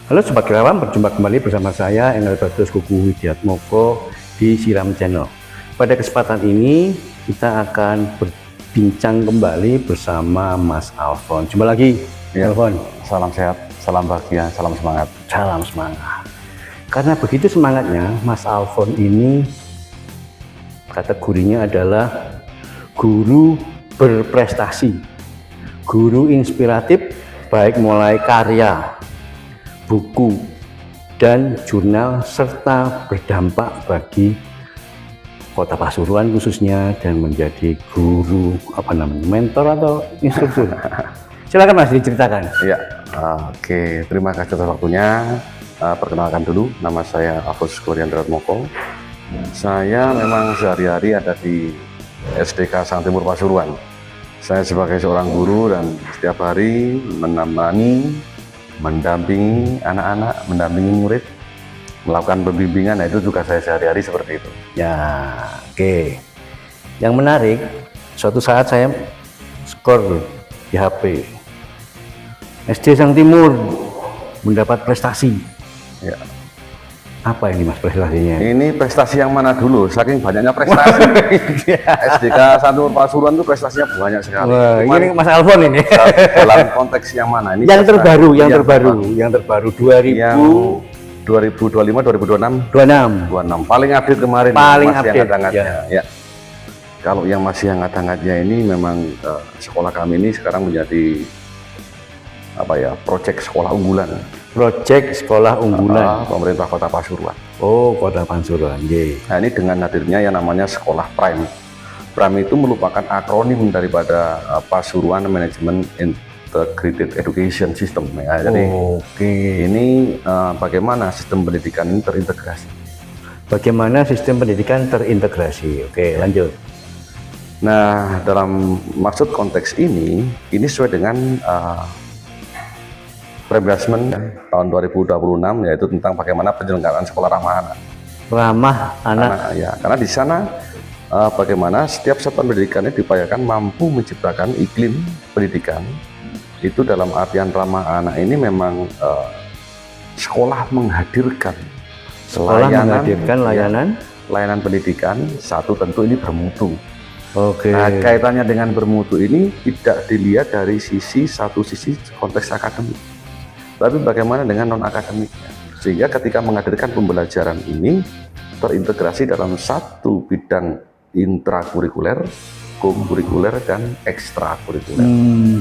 Halo Sobat Kerawan, berjumpa kembali bersama saya Engelbertus Kuku Widiatmoko di Siram Channel. Pada kesempatan ini kita akan berbincang kembali bersama Mas Alfon. Jumpa lagi, Ya, Alfon. salam sehat, salam bahagia, salam semangat. Salam semangat. Karena begitu semangatnya, Mas Alfon ini kategorinya adalah guru berprestasi, guru inspiratif, baik mulai karya, buku, dan jurnal, serta berdampak bagi Kota Pasuruan khususnya, dan menjadi guru mentor atau instruktur. Silakan Mas, diceritakan. Ya, oke, terima kasih atas waktunya. Perkenalkan dulu, nama saya Alfons Widiatmoko. Saya memang sehari-hari ada di SDK Sang Timur Pasuruan. Saya sebagai seorang guru dan setiap hari menemani, mendampingi anak-anak, mendampingi murid, melakukan pembimbingan. Nah, itu juga saya sehari-hari seperti itu. Ya, oke. Yang menarik, suatu saat saya skor di HP. SD Sang Timur mendapat prestasi. Ya. Apa ini Mas prestasinya? Ini prestasi yang mana dulu? Saking banyaknya prestasi. SDK Sang Timur Pasuruan itu prestasinya banyak sekali. Wah, Cuman ini Mas Alfon ini. dalam konteks yang mana? Ini yang prestasi terbaru, yang yang terbaru 2000 yang 2025, 2026, 26. 26. Paling update kemarin. Paling masih update, hangat-hangatnya. ya. Ya. Kalau yang masih hangat-hangatnya ini memang sekolah kami ini sekarang menjadi proyek sekolah unggulan. Proyek sekolah unggulan. Pemerintah Kota Pasuruan. Oh, Kota Pasuruan. Nah, ini dengan hadirnya yang namanya sekolah Prime. Prime itu merupakan akronim daripada Pasuruan Management Integrated Education System. Ya, jadi ini bagaimana sistem pendidikan ini terintegrasi. Bagaimana sistem pendidikan terintegrasi? Oke, lanjut. Nah, dalam maksud konteks ini sesuai dengan Permendasmen tahun 2026, yaitu tentang bagaimana penyelenggaraan sekolah ramah anak. Ramah anak. Ya, karena di sana bagaimana setiap satuan pendidikan ini diupayakan mampu menciptakan iklim pendidikan. Itu dalam artian ramah anak ini memang sekolah menghadirkan layanan pendidikan. Satu, tentu ini bermutu. Oke. Nah, kaitannya dengan bermutu ini tidak dilihat dari satu sisi konteks akademik, tapi bagaimana dengan non akademiknya, sehingga ketika menghadirkan pembelajaran ini terintegrasi dalam satu bidang intrakurikuler, kokurikuler, dan ekstrakurikuler.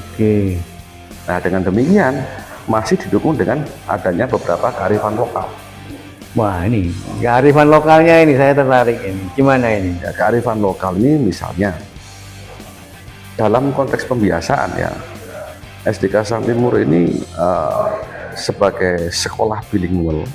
Oke. Nah, dengan demikian masih didukung dengan adanya beberapa kearifan lokal. Wah, ini kearifan lokalnya ini saya tertarik ini. Gimana ini? Ya, kearifan lokal ini misalnya dalam konteks pembiasaan, ya, SDK Sang Timur ini sebagai sekolah bilingual,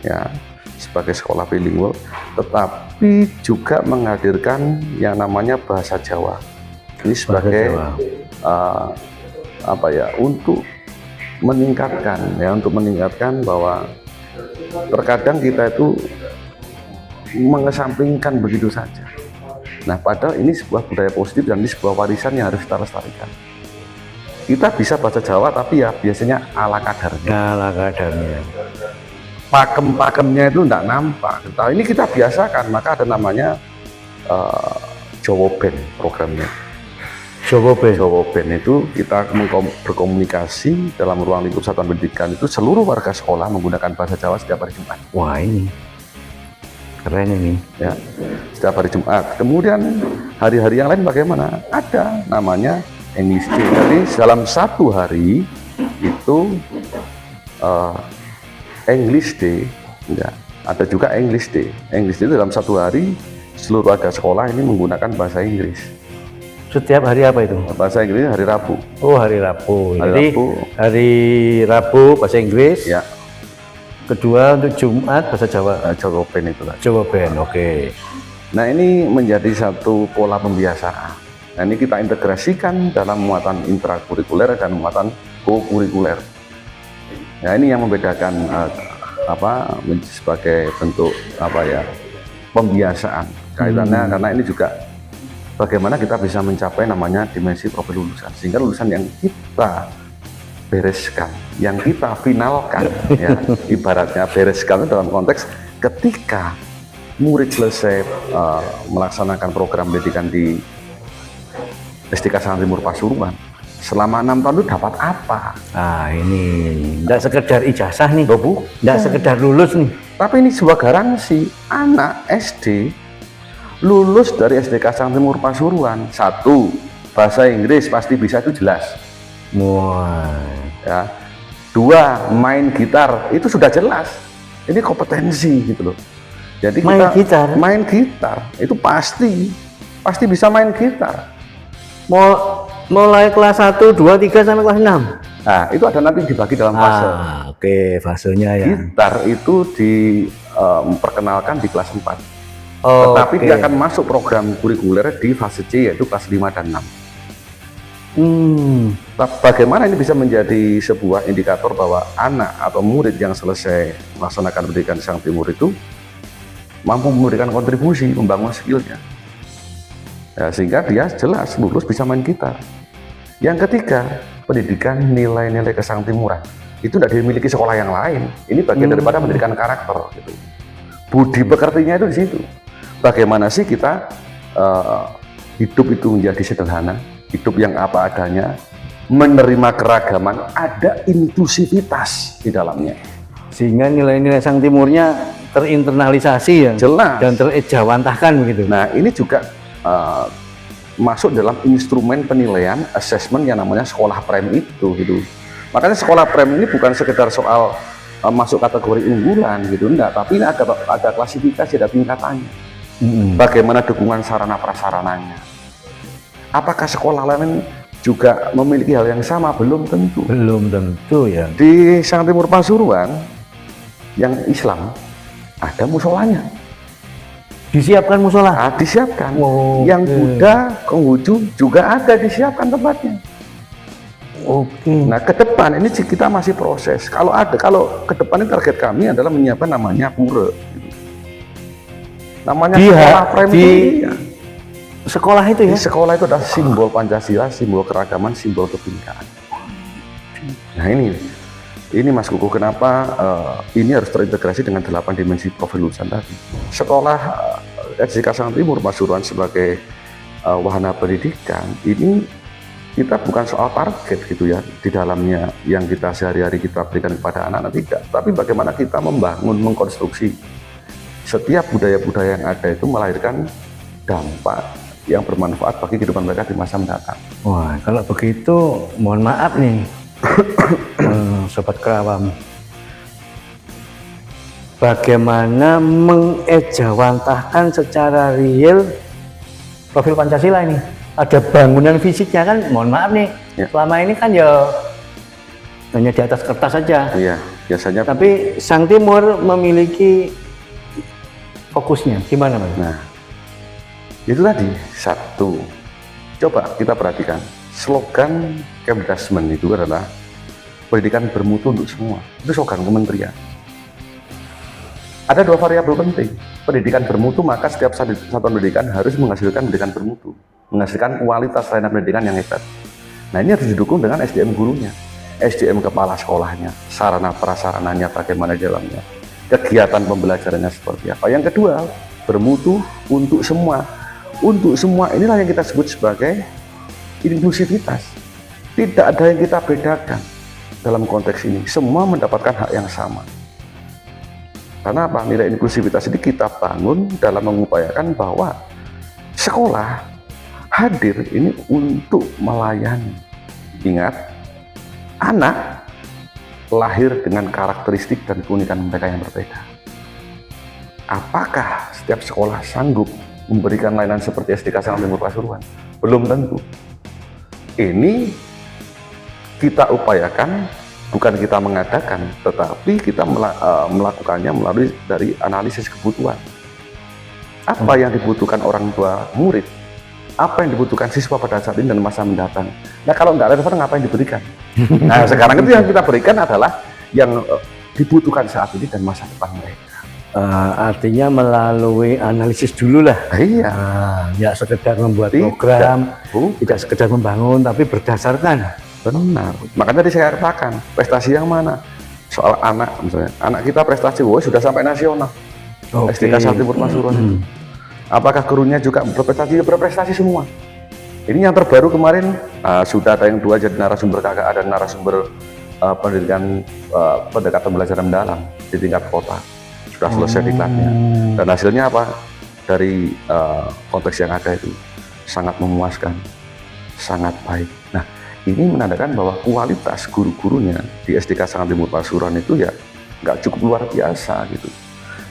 ya, sebagai sekolah bilingual, tetapi juga menghadirkan yang namanya bahasa Jawa. Ini sebagai untuk meningkatkan bahwa terkadang kita itu mengesampingkan begitu saja. Nah, padahal ini sebuah budaya positif dan ini sebuah warisan yang harus kita lestarikan. Kita bisa bahasa Jawa, tapi ya biasanya ala kadarnya. Ala kadarnya. Pakem-pakemnya itu tidak nampak. Nah, ini kita biasakan, maka ada namanya Jawa Band programnya. Jawa Band itu kita berkomunikasi dalam ruang lingkup satuan pendidikan itu seluruh warga sekolah menggunakan bahasa Jawa setiap hari Jumat. Wah, ini keren ini. Ya, setiap hari Jumat. Kemudian hari-hari yang lain bagaimana? Ada namanya English Day. Jadi dalam satu hari itu English Day, ya, ada juga English Day. English Day itu dalam satu hari seluruh warga sekolah ini menggunakan bahasa Inggris. Setiap hari apa itu? Bahasa Inggris hari Rabu. Oh, hari Rabu. Hari Rabu bahasa Inggris. Ya. Kedua untuk Jumat bahasa Jawa. Jawa Band itu lah. Jawa Band, oke. Nah, ini menjadi satu pola pembiasaan. Nah, ini kita integrasikan dalam muatan intrakurikuler dan muatan kokurikuler. Nah, ini yang membedakan sebagai bentuk pembiasaan kaitannya, karena ini juga bagaimana kita bisa mencapai namanya dimensi profil lulusan, sehingga lulusan yang kita bereskan, yang kita finalkan, ya, ibaratnya bereskan itu dalam konteks ketika murid selesai melaksanakan program pendidikan di SDK Sangat Timur Pasuruan, selama 6 tahun itu dapat apa? Ah, ini enggak sekedar ijazah nih, Bu, enggak sekedar lulus nih. tapi ini sebuah garansi anak SD lulus dari SDK Sangat Timur Pasuruan, 1, bahasa Inggris pasti bisa, itu jelas. Wah, Ya. 2, main gitar itu sudah jelas. Ini kompetensi gitu loh. Jadi main kita gitar? main gitar itu pasti bisa main gitar. Mulai kelas 1, 2, 3 sampai kelas 6. Nah, itu ada nanti dibagi dalam fase. Oke, fasenya ya. Gitar itu diperkenalkan di kelas 4. Oh, Tetapi oke. dia akan masuk program kurikuler di fase C, yaitu kelas 5 dan 6. Bagaimana ini bisa menjadi sebuah indikator bahwa anak atau murid yang selesai melaksanakan pendidikan di Sangat Timur itu mampu memberikan kontribusi, membangun skillnya, ya, sehingga dia jelas lulus bisa main gitar. Yang ketiga, pendidikan nilai-nilai kesangtimuran itu tidak dimiliki sekolah yang lain. Ini bagian daripada pendidikan karakter gitu. Budi pekertinya itu di situ. Bagaimana sih kita hidup itu menjadi sederhana, hidup yang apa adanya, menerima keragaman, ada inklusivitas di dalamnya. Sehingga nilai-nilai Sang Timurnya terinternalisasi ya, Jelas. dan terejawantahkan begitu. Nah, ini juga masuk dalam instrumen penilaian assessment yang namanya sekolah prem itu gitu. Makanya sekolah prem ini bukan sekedar soal masuk kategori unggulan gitu, enggak, tapi ini ada klasifikasi, ada tingkatannya. Bagaimana dukungan sarana prasarananya? Apakah sekolah lain juga memiliki hal yang sama? Belum tentu. Belum tentu ya. Di Sangat Timur Pasuruan yang Islam ada musolanya. Disiapkan musola. Disiapkan. Oke. Yang Buddha, Konghucu juga ada disiapkan tempatnya. Oke. Nah, ke depan ini kita masih proses. Kalau ke depan ini target kami adalah menyiapkan namanya pura. Namanya sekolah prem di ya. sekolah itu ya. Di sekolah itu ada simbol Pancasila, simbol keragaman, simbol kebinekaan. Nah, ini Mas Kuku, kenapa ini harus terintegrasi dengan 8 dimensi profil lulusan tadi. Sekolah SDK Sangat Timur Pasuruan sebagai wahana pendidikan ini kita bukan soal target gitu ya di dalamnya yang kita sehari-hari kita berikan kepada anak-anak, tidak, tapi bagaimana kita membangun, mengkonstruksi setiap budaya-budaya yang ada itu melahirkan dampak yang bermanfaat bagi kehidupan mereka di masa mendatang. Wah, kalau begitu mohon maaf nih Sobat Kerawam, bagaimana mengejawantahkan secara real profil Pancasila ini? Ada bangunan fisiknya kan, mohon maaf nih, ya. Selama ini kan ya hanya di atas kertas saja. Iya, biasanya. Tapi Sang Timur memiliki fokusnya, gimana Mas? Nah, itu tadi, 1, coba kita perhatikan, slogan Kemdasmen itu adalah pendidikan bermutu untuk semua. Itu slogan kementerian. Ada 2 variabel penting. Pendidikan bermutu, maka setiap satuan pendidikan harus menghasilkan pendidikan bermutu, menghasilkan kualitas layanan pendidikan yang hebat. Nah, ini harus didukung dengan SDM gurunya, SDM kepala sekolahnya, sarana prasarananya bagaimana di dalamnya, kegiatan pembelajarannya seperti apa. Yang kedua, bermutu untuk semua. Untuk semua inilah yang kita sebut sebagai inklusivitas. Tidak ada yang kita bedakan dalam konteks ini. Semua mendapatkan hak yang sama. Karena apa? Nilai inklusivitas ini kita bangun dalam mengupayakan bahwa sekolah hadir ini untuk melayani. Ingat, anak lahir dengan karakteristik dan keunikan mereka yang berbeda. Apakah setiap sekolah sanggup memberikan layanan seperti SDK Sangat Timur Pasuruan? Belum tentu. Ini kita upayakan, bukan kita mengadakan, tetapi kita melakukannya melalui dari analisis kebutuhan. Apa yang dibutuhkan orang tua murid? Apa yang dibutuhkan siswa pada saat ini dan masa mendatang? Nah, kalau nggak relevan, ngapain diberikan? Nah, sekarang itu yang kita berikan adalah yang dibutuhkan saat ini dan masa depan mereka. Artinya melalui analisis dulu lah. Iya. Ya sekedar membuat program, tidak sekedar membangun, tapi berdasarkan Benar. Makanya tadi saya katakan, prestasi yang mana? Soal anak misalnya. Anak kita prestasi, sudah sampai nasional. SDK Sang Timur Pasuruan. Apakah gurunya juga berprestasi? Berprestasi semua. Ini yang terbaru kemarin, sudah ada yang 2 jadi narasumber kakak, ada narasumber pendidikan pendekatan belajar mendalam di tingkat kota. Sudah selesai diklatnya. Dan hasilnya apa? Dari konteks yang ada itu sangat memuaskan, sangat baik. Nah, ini menandakan bahwa kualitas guru-gurunya di SDK Sang Timur Pasuruan itu ya nggak cukup luar biasa gitu.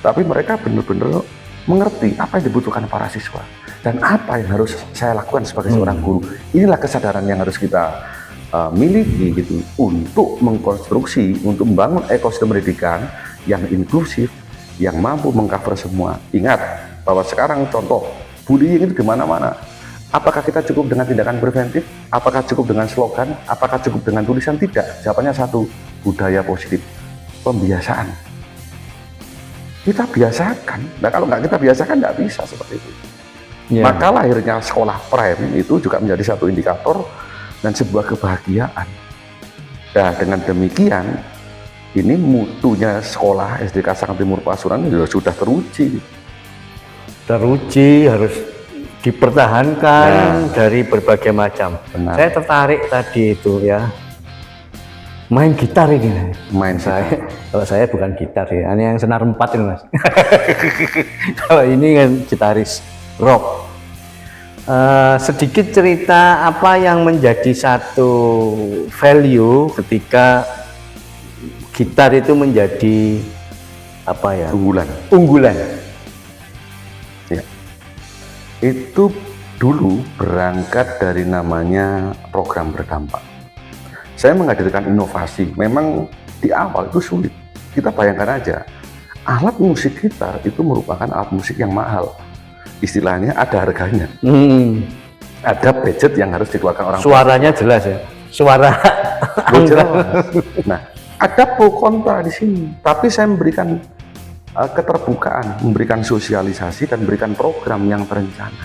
Tapi mereka benar-benar mengerti apa yang dibutuhkan para siswa dan apa yang harus saya lakukan sebagai seorang guru. Inilah kesadaran yang harus kita miliki gitu untuk mengkonstruksi, untuk membangun ekosistem pendidikan yang inklusif, yang mampu mengcover semua. Ingat bahwa sekarang contoh bullying itu di mana-mana. Apakah kita cukup dengan tindakan preventif? Apakah cukup dengan slogan? Apakah cukup dengan tulisan? Tidak. Jawabannya satu, budaya positif, pembiasaan. Kita biasakan. Nah, kalau nggak kita biasakan nggak bisa seperti itu. Maka lahirnya sekolah prime itu juga menjadi satu indikator dan sebuah kebahagiaan. Nah, dengan demikian, ini mutunya sekolah SDK Sang Timur Pasuruan sudah teruji. Harus dipertahankan dari berbagai macam. Benar. Saya tertarik tadi itu ya, main gitar ini. Kalau saya bukan gitar ya, ini yang senar 4 ini Mas. Kalau ini kan gitaris rock. Sedikit cerita apa yang menjadi satu value ketika gitar itu menjadi apa ya? Unggulan. Itu dulu berangkat dari namanya program berdampak. Saya menghadirkan inovasi. Memang di awal itu sulit. Kita bayangkan aja, alat musik kita itu merupakan alat musik yang mahal. Istilahnya ada harganya. Ada budget yang harus dikeluarkan orang. Suaranya jelas ya. Suara jelas. Nah, ada pro kontra di sini. Tapi saya memberikan keterbukaan, memberikan sosialisasi dan memberikan program yang terencana.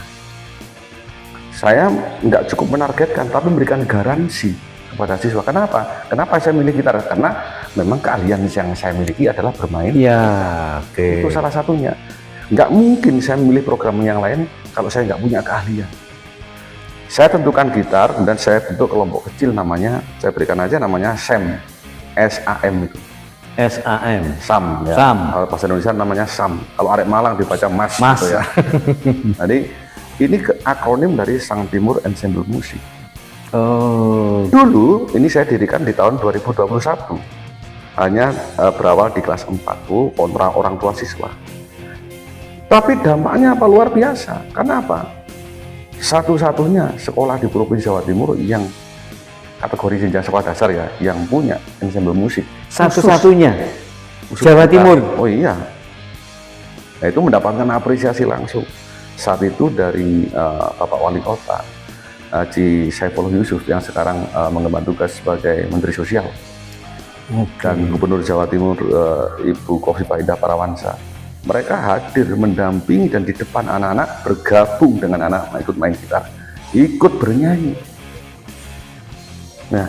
Saya nggak cukup menargetkan, tapi memberikan garansi kepada siswa. Kenapa? Kenapa saya milih gitar? Karena memang keahlian yang saya miliki adalah bermain. Itu salah satunya. Nggak mungkin saya memilih program yang lain kalau saya nggak punya keahlian. Saya tentukan gitar dan saya bentuk kelompok kecil namanya, saya berikan aja namanya SAM, S-A-M itu. SAM ya. Kalau bahasa Indonesia namanya SAM. Kalau arek Malang dibaca Mas. Gitu ya. Jadi ini akronim dari Sang Timur Ensemble Musik. Dulu ini saya dirikan di tahun 2021. Hanya berawal di kelas 4 kontra orang tua siswa. Tapi dampaknya apa luar biasa. Karena apa? Satu-satunya sekolah di Provinsi Jawa Timur yang kategori jenjang sekolah dasar ya, yang punya ensemble musik. Satu-satunya Jawa Timur. Oh iya. Nah, itu mendapatkan apresiasi langsung. Saat itu dari Bapak Wali Kota Haji Saifullah Yusuf yang sekarang mengemban tugas sebagai Menteri Sosial. Dan Gubernur Jawa Timur Ibu Khofifah Indah Parawansa. Mereka hadir mendampingi dan di depan anak-anak bergabung dengan anak ikut main gitar, ikut bernyanyi. Nah,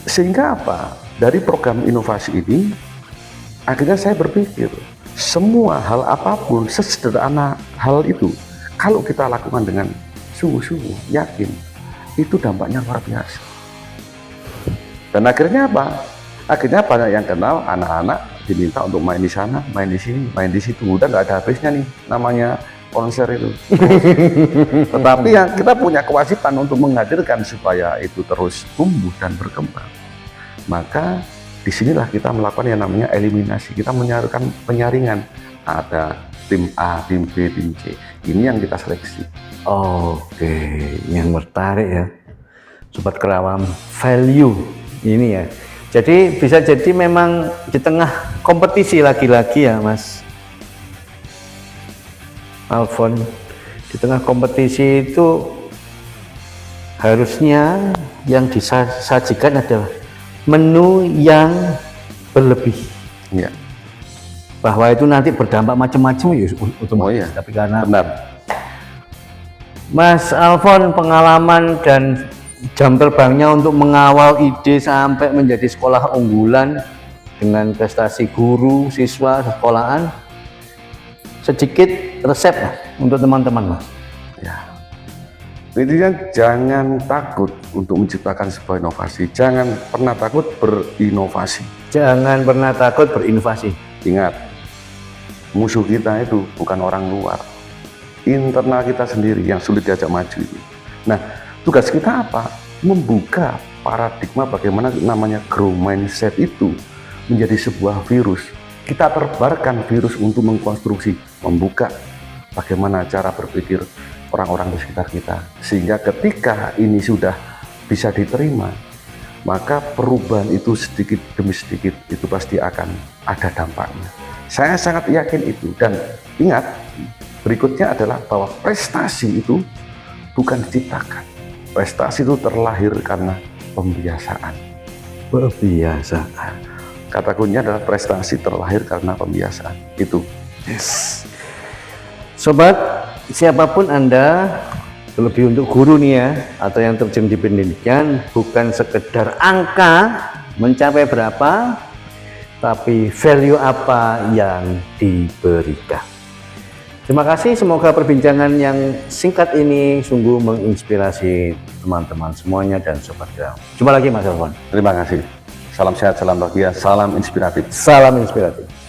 sehingga apa? Dari program inovasi ini, akhirnya saya berpikir, semua hal apapun, sesederhana hal itu, kalau kita lakukan dengan sungguh-sungguh, yakin, itu dampaknya luar biasa. Dan akhirnya apa? Akhirnya banyak yang kenal, anak-anak diminta untuk main di sana, main di sini, main di situ. Udah nggak ada habisnya nih, namanya konser itu. Tetapi yang kita punya kewajiban untuk menghadirkan supaya itu terus tumbuh dan berkembang. Maka disinilah kita melakukan yang namanya eliminasi. Kita menyarukan penyaringan. Ada tim A, tim B, tim C. Ini yang kita seleksi. Oke, yang menarik ya, Sobat Kerawang, value ini ya. Jadi bisa jadi memang di tengah kompetisi lagi-lagi ya Mas Alfon, di tengah kompetisi itu harusnya yang disajikan adalah menu yang berlebih. Ya. Bahwa itu nanti berdampak macam-macam ya otomatis. Tapi karena benar. Mas Alfon pengalaman dan jam terbangnya untuk mengawal ide sampai menjadi sekolah unggulan dengan prestasi guru, siswa, sekolahan. Sedikit resep Mas, untuk teman-teman Mas. Ya. Intinya jangan takut untuk menciptakan sebuah inovasi. Jangan pernah takut berinovasi. Jangan pernah takut berinovasi. Ingat, musuh kita itu bukan orang luar, internal kita sendiri yang sulit diajak maju ini. Nah, tugas kita apa? Membuka paradigma bagaimana namanya growth mindset itu menjadi sebuah virus. Kita terbarkan virus untuk mengkonstruksi, membuka bagaimana cara berpikir orang-orang di sekitar kita, sehingga ketika ini sudah bisa diterima, maka perubahan itu sedikit demi sedikit itu pasti akan ada dampaknya. Saya sangat yakin itu. Dan ingat, berikutnya adalah bahwa prestasi itu bukan diciptakan, prestasi itu terlahir karena pembiasaan. Pembiasaan. Kata kuncinya adalah prestasi terlahir karena pembiasaan. Itu. Yes. Sobat, siapapun Anda, terlebih untuk guru nih ya, atau yang terjun di pendidikan, bukan sekedar angka mencapai berapa, tapi value apa yang diberikan. Terima kasih, semoga perbincangan yang singkat ini sungguh menginspirasi teman-teman semuanya dan Sobat Gerak. Jumpa lagi Mas Alfon. Terima kasih. Salam sehat, salam bahagia, salam inspiratif. Salam inspiratif.